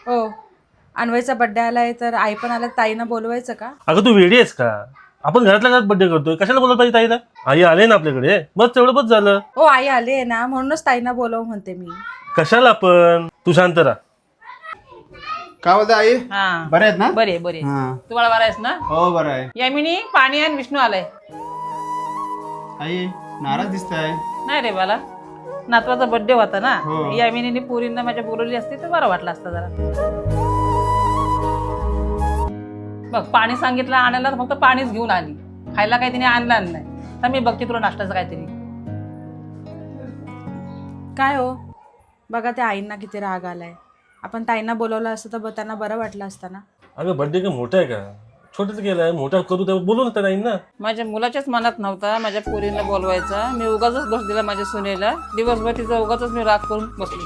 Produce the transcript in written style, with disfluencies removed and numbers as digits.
हो, अन्वयचा बड्डे आलाय तर आई पण आला, ताईनं बोलवायचं का? अगं तू वेडी आहेस का? आपण घरातल्या घरात बर्थडे करतोय, कशाला बोलत पाहिजे ताईला? आई आले ना आपल्याकडे, बस तेवढं बस झालं. हो, आई आली आहे ना, म्हणूनच ताईंना बोलव म्हणते मी. कशाला आपण? तू शांत राहा. काय बोलते आई? हा बरे आहेत ना? बरे बरे हा. तुम्हाला बरं आहेस ना? हो बरं आहे. यामिनी पाणी आणि विष्णू आलाय. आई नाराज दिसताय. नाही रे बाला, नातवाचा बर्थडे होता ना. हो. यामिनीने पुरींना माझ्या बोलवली असती तर बरं वाटलं असतं जरा. बघ पाणी सांगितलं आणायला तर फक्त पाणीच घेऊन आली, खायला काही तिने आणलं नाही. तर मी बघते तुला नाश्त्याचं काहीतरी. काय हो, बघा त्या आईंना किती राग आलाय. आपण ताईंना बोलवलं असतं तर त्यांना बरं वाटलं असतं ना. अगं बर्थडे काय मोठा आहे का? छोटंच केलंय, मोठा करू तेव्हा बोलू ना त्या ना. माझ्या मुलाच्याच मनात नव्हता माझ्या पोरींना बोलवायचा. मी उगाच दोष दिला माझ्या सुनेला. दिवसभर तिचा उगाच मी राग करून बसली.